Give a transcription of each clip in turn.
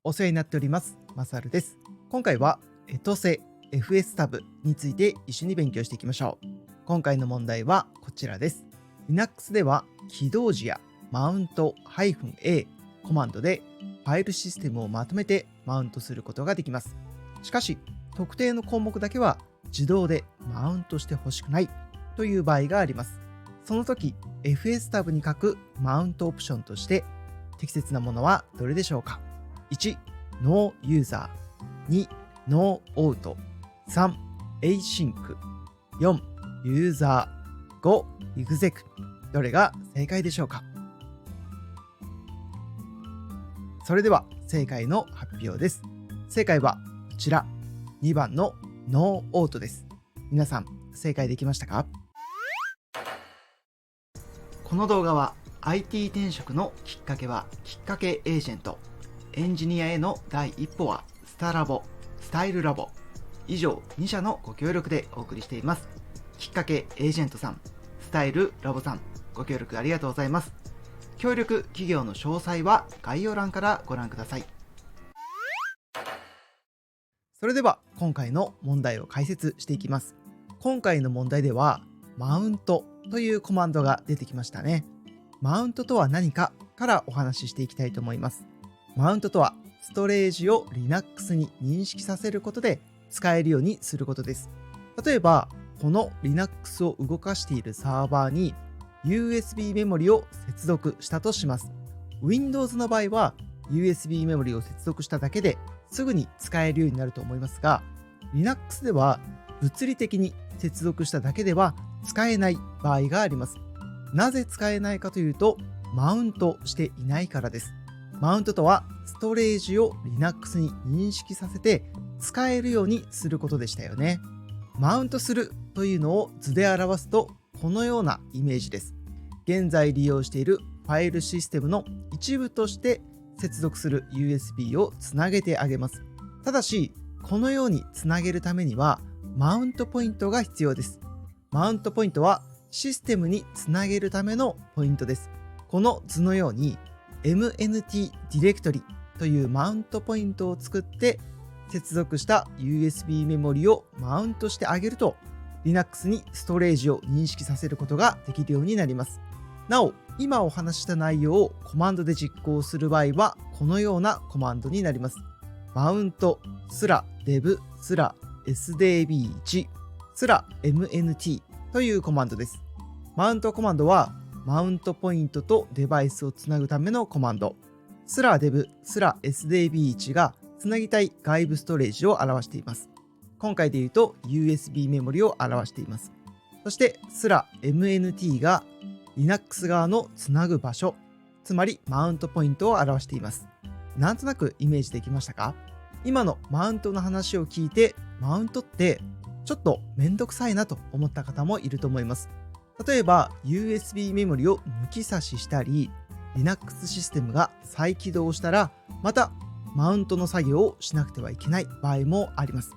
お世話になっております。マサルです。今回はエトセ FS タブについて一緒に勉強していきましょう。今回の問題はこちらです。Linux では起動時やマウント -a コマンドでファイルシステムをまとめてマウントすることができます。しかし、特定の項目だけは自動でマウントしてほしくないという場合があります。その時、FS タブに書くマウントオプションとして適切なものはどれでしょうか。1、No User。2、No Out。3、Async。4、User。5、Exec。どれが正解でしょうか。それでは正解の発表です。正解はこちら、2番の No Out です。皆さん正解できましたか？この動画は IT 転職のきっかけはきっかけエージェント、エンジニアへの第一歩はスタラボ、スタイルラボ、以上2社のご協力でお送りしています。きっかけエージェントさん、スタイルラボさん、ご協力ありがとうございます。協力企業の詳細は概要欄からご覧ください。それでは今回の問題を解説していきます。今回の問題ではマウントというコマンドが出てきましたね。マウントとは何かからお話ししていきたいと思います。マウントとはストレージを Linux に認識させることで使えるようにすることです。例えばこの Linux を動かしているサーバーに USB メモリを接続したとします。Windows の場合は USB メモリを接続しただけですぐに使えるようになると思いますが、 Linux では物理的に接続しただけでは使えない場合があります。なぜ使えないかというと、マウントしていないからです。マウントとはストレージを Linux に認識させて使えるようにすることでしたよね。マウントするというのを図で表すとこのようなイメージです。現在利用しているファイルシステムの一部として接続する USB をつなげてあげます。ただし、このようにつなげるためにはマウントポイントが必要です。マウントポイントはシステムにつなげるためのポイントです。この図のように MNT ディレクトリというマウントポイントを作って接続した USB メモリをマウントしてあげると Linux にストレージを認識させることができるようになります。なお、今お話した内容をコマンドで実行する場合はこのようなコマンドになります。マウントスラ dev スラ sdb1 スラ mnt というコマンドです。マウントコマンドはマウントポイントとデバイスをつなぐためのコマンド。スラ dev スラ sdb1 がつなぎたい外部ストレージを表しています。今回で言うと USB メモリを表しています。そしてスラ mnt が Linux 側のつなぐ場所、つまりマウントポイントを表しています。なんとなくイメージできましたか？今のマウントの話を聞いて、マウントってちょっとめんどくさいなと思った方もいると思います。例えば USB メモリを抜き差ししたり、Linux システムが再起動したらまたマウントの作業をしなくてはいけない場合もあります。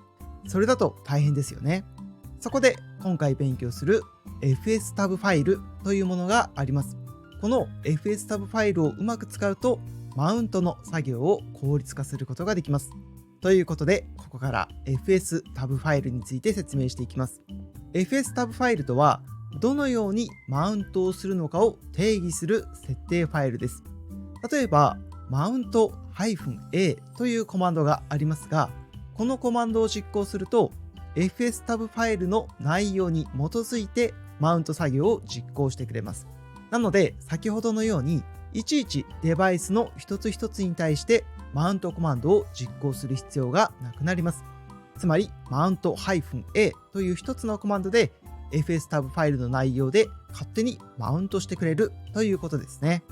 それだと大変ですよね。そこで今回勉強する FS タブファイルというものがあります。この FS タブファイルをうまく使うとマウントの作業を効率化することができます。ということで、ここから FS タブファイルについて説明していきます。FS タブファイルとはどのようにマウントをするのかを定義する設定ファイルです。例えばマウント -a というコマンドがありますが、このコマンドを実行すると FS タブファイルの内容に基づいてマウント作業を実行してくれます。なので先ほどのようにいちいちデバイスの一つ一つに対してマウントコマンドを実行する必要がなくなります。つまりマウント -a という一つのコマンドで FS タブファイルの内容で勝手にマウントしてくれるということですね。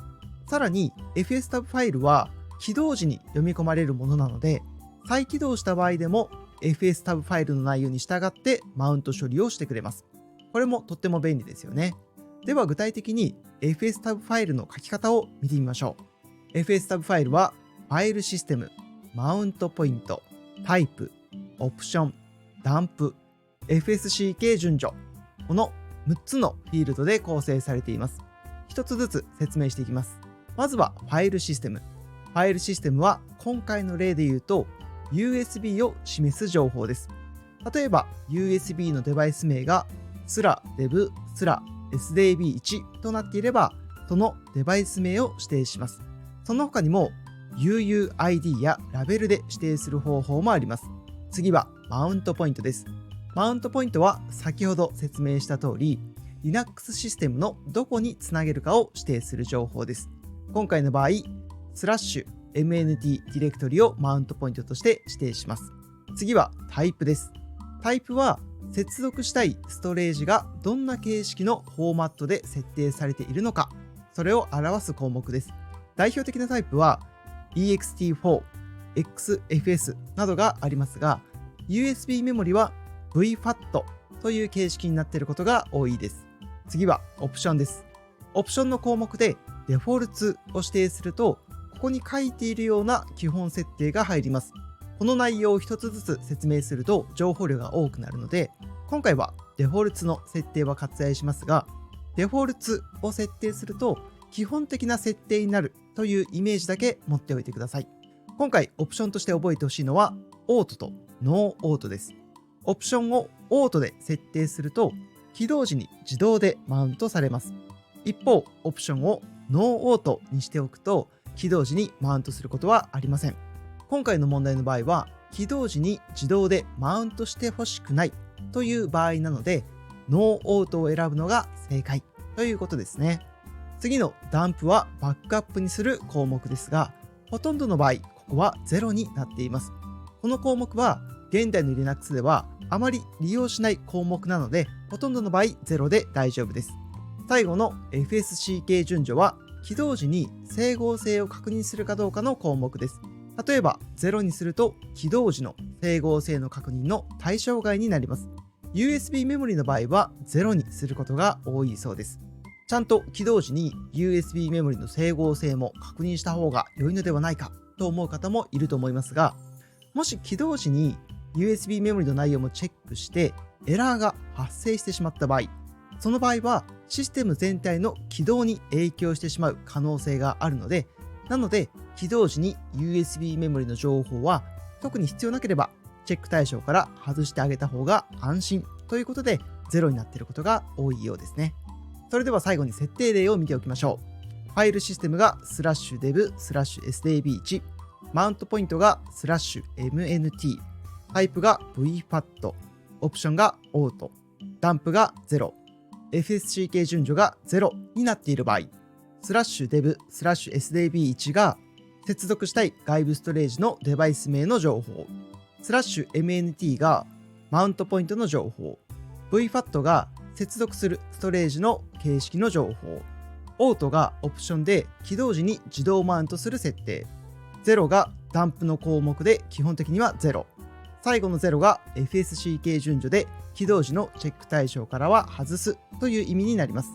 さらに FS タブファイルは起動時に読み込まれるものなので、再起動した場合でも FS タブファイルの内容に従ってマウント処理をしてくれます。これもとっても便利ですよね。では具体的に FS タブファイルの書き方を見てみましょう。FS タブファイルはファイルシステム、マウントポイント、タイプ、オプション、ダンプ、FSCK 順序、この6つのフィールドで構成されています。一つずつ説明していきます。まずはファイルシステム。ファイルシステムは今回の例で言うと USB を示す情報です。例えば USB のデバイス名が SLA-DEV-SLA-SDAB1 となっていれば、そのデバイス名を指定します。その他にも UUID やラベルで指定する方法もあります。次はマウントポイントです。マウントポイントは先ほど説明した通り、Linux システムのどこにつなげるかを指定する情報です。今回の場合、/MNT ディレクトリをマウントポイントとして指定します。次はタイプです。タイプは接続したいストレージがどんな形式のフォーマットで設定されているのか、それを表す項目です。代表的なタイプは ext4、XFS などがありますが、USB メモリは VFAT という形式になっていることが多いです。次はオプションです。オプションの項目でデフォルツを指定すると、ここに書いているような基本設定が入ります。この内容を一つずつ説明すると情報量が多くなるので、今回はデフォルツの設定は割愛しますが、デフォルツを設定すると基本的な設定になるというイメージだけ持っておいてください。今回オプションとして覚えてほしいのはオートとノーオートです。オプションをオートで設定すると起動時に自動でマウントされます。一方、オプションをノーオートにしておくと起動時にマウントすることはありません。今回の問題の場合は起動時に自動でマウントしてほしくないという場合なので、ノーオートを選ぶのが正解ということですね。次のダンプはバックアップにする項目ですが、ほとんどの場合ここは0になっています。この項目は現代の Linux ではあまり利用しない項目なので、ほとんどの場合0で大丈夫です。最後の FSCK 順序は起動時に整合性を確認するかどうかの項目です。例えば0にすると起動時の整合性の確認の対象外になります。USB メモリの場合は0にすることが多いそうです。ちゃんと起動時に USB メモリの整合性も確認した方が良いのではないかと思う方もいると思いますが、もし起動時に USB メモリの内容もチェックしてエラーが発生してしまった場合、その場合はシステム全体の起動に影響してしまう可能性があるので、起動時に USB メモリの情報は特に必要なければチェック対象から外してあげた方が安心ということで0になっていることが多いようですね。それでは最後に設定例を見ておきましょう。ファイルシステムが/dev/sdab1、マウントポイントが/mnt、タイプが VFAT、オプションが auto、ダンプが0、FSCK 順序が0になっている場合、/dev/sdab1 が接続したい外部ストレージのデバイス名の情報、/mnt がマウントポイントの情報、VFAT が接続するストレージの形式の情報、auto がオプションで起動時に自動マウントする設定、0がダンプの項目で基本的には0、最後の0が FSCK 順序で起動時のチェック対象からは外すという意味になります。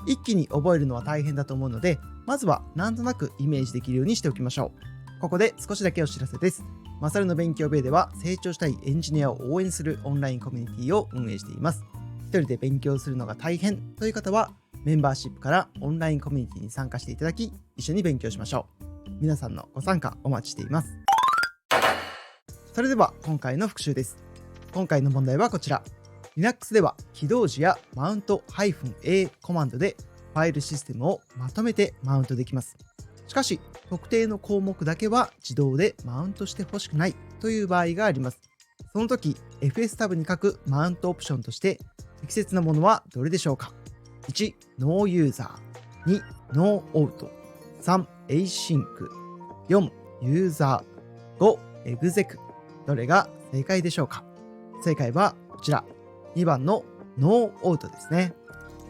一気に覚えるのは大変だと思うので、まずはなんとなくイメージできるようにしておきましょう。ここで少しだけお知らせです。マサルの勉強部では成長したいエンジニアを応援するオンラインコミュニティを運営しています。一人で勉強するのが大変という方は、メンバーシップからオンラインコミュニティに参加していただき、一緒に勉強しましょう。皆さんのご参加お待ちしています。それでは今回の復習です。今回の問題はこちら。Linux では起動時やマウント -a コマンドでファイルシステムをまとめてマウントできます。しかし、特定の項目だけは自動でマウントしてほしくないという場合があります。その時、FS タブに書くマウントオプションとして適切なものはどれでしょうか。1、ノーユーザー。2、ノーオート。3、async。4、ユーザー。5、エグゼク。どれが正解でしょうか。正解はこちら。2番のノーオートですね。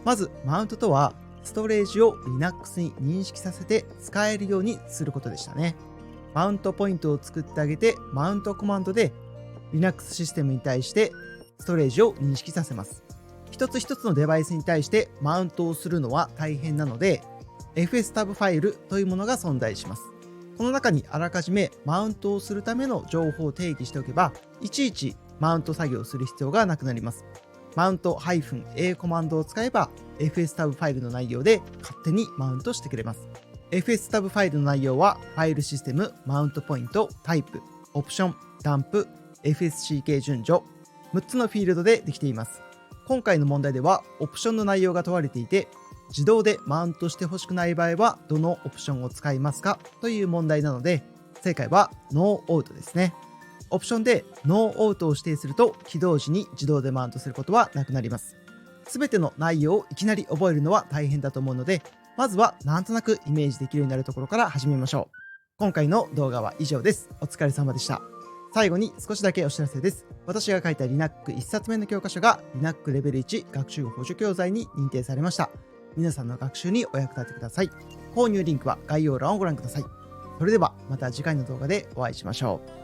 まず、マウントとは、ストレージを Linux に認識させて使えるようにすることでしたね。マウントポイントを作ってあげて、マウントコマンドで Linux システムに対してストレージを認識させます。一つ一つのデバイスに対してマウントをするのは大変なので、FS タブファイルというものが存在します。この中にあらかじめマウントをするための情報を定義しておけば、いちいちマウント作業をする必要がなくなります。マウント -a コマンドを使えば FS タブファイルの内容で勝手にマウントしてくれます。FS タブファイルの内容はファイルシステム、マウントポイント、タイプ、オプション、ダンプ、FSCK 順序、6つのフィールドでできています。今回の問題ではオプションの内容が問われていて、自動でマウントしてほしくない場合はどのオプションを使いますかという問題なので、正解はノーオウトですね。オプションでノーオウトを指定すると起動時に自動でマウントすることはなくなります。すべての内容をいきなり覚えるのは大変だと思うので、まずはなんとなくイメージできるようになるところから始めましょう。今回の動画は以上です。お疲れ様でした。最後に少しだけお知らせです。私が書いた Linux1 冊目の教科書が Linux レベル1学習補助教材に認定されました。皆さんの学習にお役立てください。購入リンクは概要欄をご覧ください。それではまた次回の動画でお会いしましょう。